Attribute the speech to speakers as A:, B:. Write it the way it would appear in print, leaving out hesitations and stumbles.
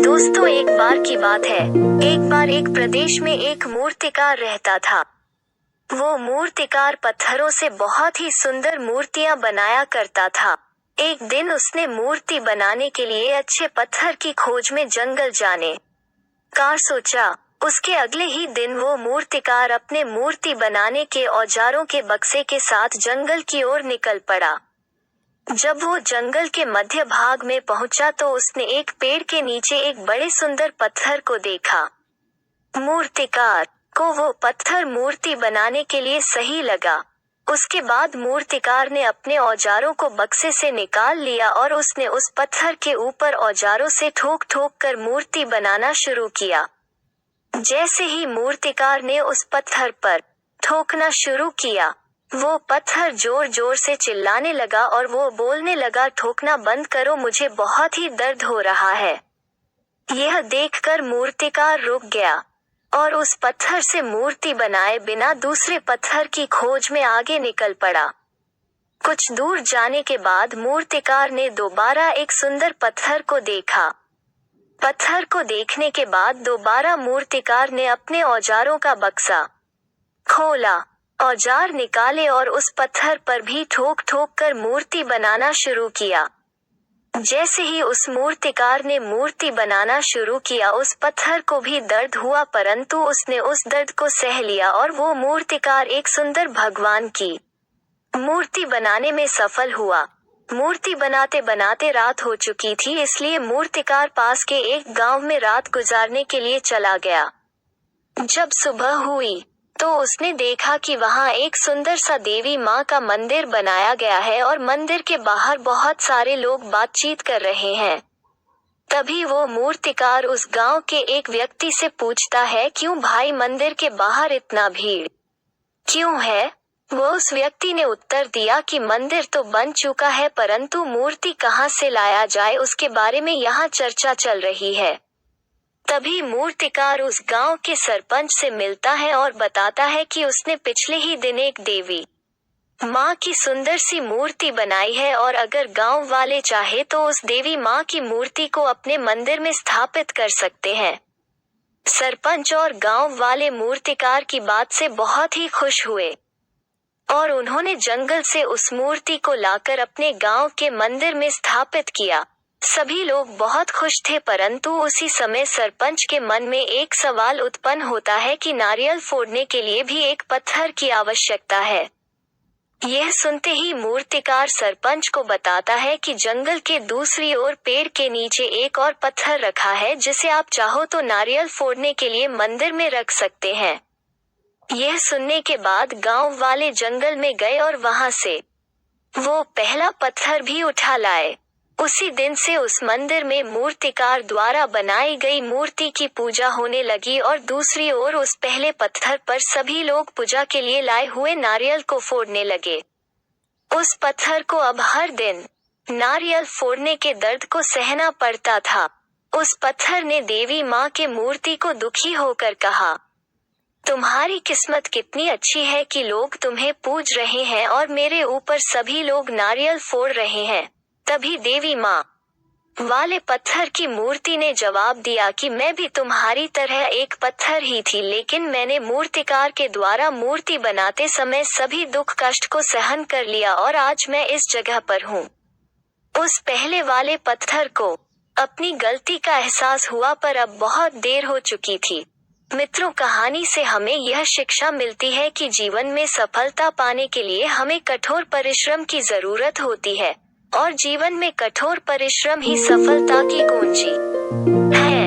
A: दोस्तों, एक बार की बात है। एक बार एक प्रदेश में एक मूर्तिकार रहता था। वो मूर्तिकार पत्थरों से बहुत ही सुंदर मूर्तियां बनाया करता था। एक दिन उसने मूर्ति बनाने के लिए अच्छे पत्थर की खोज में जंगल जाने का सोचा। उसके अगले ही दिन वो मूर्तिकार अपने मूर्ति बनाने के औजारों के बक्से के साथ जंगल की ओर निकल पड़ा। जब वो जंगल के मध्य भाग में पहुंचा तो उसने एक पेड़ के नीचे एक बड़े सुंदर पत्थर को देखा। मूर्तिकार को वो पत्थर मूर्ति बनाने के लिए सही लगा। उसके बाद मूर्तिकार ने अपने औजारों को बक्से से निकाल लिया और उसने उस पत्थर के ऊपर औजारों से ठोक ठोक कर मूर्ति बनाना शुरू किया। जैसे ही मूर्तिकार ने उस पत्थर पर ठोकना शुरू किया, वो पत्थर जोर जोर से चिल्लाने लगा और वो बोलने लगा, ठोकना बंद करो, मुझे बहुत ही दर्द हो रहा है। यह देखकर मूर्तिकार रुक गया और उस पत्थर से मूर्ति बनाए बिना दूसरे पत्थर की खोज में आगे निकल पड़ा। कुछ दूर जाने के बाद मूर्तिकार ने दोबारा एक सुंदर पत्थर को देखा। पत्थर को देखने के बाद दोबारा मूर्तिकार ने अपने औजारों का बक्सा खोला, औजार निकाले और उस पत्थर पर भी ठोक ठोक कर मूर्ति बनाना शुरू किया। जैसे ही उस मूर्तिकार ने मूर्ति बनाना शुरू किया, उस पत्थर को भी दर्द हुआ, परंतु उसने उस दर्द को सह लिया और वो मूर्तिकार एक सुंदर भगवान की मूर्ति बनाने में सफल हुआ। मूर्ति बनाते बनाते रात हो चुकी थी, इसलिए मूर्तिकार पास के एक गांव में रात गुजारने के लिए चला गया। जब सुबह हुई तो उसने देखा कि वहां एक सुंदर सा देवी माँ का मंदिर बनाया गया है और मंदिर के बाहर बहुत सारे लोग बातचीत कर रहे हैं। तभी वो मूर्तिकार उस गांव के एक व्यक्ति से पूछता है, क्यों भाई मंदिर के बाहर इतना भीड़ क्यों है? वो उस व्यक्ति ने उत्तर दिया कि मंदिर तो बन चुका है, परंतु मूर्ति कहाँ से लाया जाए उसके बारे में यहाँ चर्चा चल रही है। तभी मूर्तिकार उस गांव के सरपंच से मिलता है और बताता है कि उसने पिछले ही दिन एक देवी माँ की सुंदर सी मूर्ति बनाई है और अगर गांव वाले चाहे तो उस देवी माँ की मूर्ति को अपने मंदिर में स्थापित कर सकते हैं। सरपंच और गांव वाले मूर्तिकार की बात से बहुत ही खुश हुए और उन्होंने जंगल से उस मूर्ति को लाकर अपने गांव के मंदिर में स्थापित किया। सभी लोग बहुत खुश थे, परंतु उसी समय सरपंच के मन में एक सवाल उत्पन्न होता है कि नारियल फोड़ने के लिए भी एक पत्थर की आवश्यकता है। यह सुनते ही मूर्तिकार सरपंच को बताता है कि जंगल के दूसरी ओर पेड़ के नीचे एक और पत्थर रखा है, जिसे आप चाहो तो नारियल फोड़ने के लिए मंदिर में रख सकते हैं। यह सुनने के बाद गांव वाले जंगल में गए और वहां से वो पहला पत्थर भी उठा लाए। उसी दिन से उस मंदिर में मूर्तिकार द्वारा बनाई गई मूर्ति की पूजा होने लगी और दूसरी ओर उस पहले पत्थर पर सभी लोग पूजा के लिए लाए हुए नारियल को फोड़ने लगे। उस पत्थर को अब हर दिन नारियल फोड़ने के दर्द को सहना पड़ता था। उस पत्थर ने देवी माँ के मूर्ति को दुखी होकर कहा, तुम्हारी किस्मत कितनी अच्छी है कि लोग तुम्हें पूज रहे हैं और मेरे ऊपर सभी लोग नारियल फोड़ रहे हैं। तभी देवी माँ वाले पत्थर की मूर्ति ने जवाब दिया कि मैं भी तुम्हारी तरह एक पत्थर ही थी, लेकिन मैंने मूर्तिकार के द्वारा मूर्ति बनाते समय सभी दुख कष्ट को सहन कर लिया और आज मैं इस जगह पर हूँ। उस पहले वाले पत्थर को अपनी गलती का एहसास हुआ, पर अब बहुत देर हो चुकी थी। मित्रों, कहानी से हमें यह शिक्षा मिलती है कि जीवन में सफलता पाने के लिए हमें कठोर परिश्रम की जरूरत होती है और जीवन में कठोर परिश्रम ही सफलता की कुंजी है।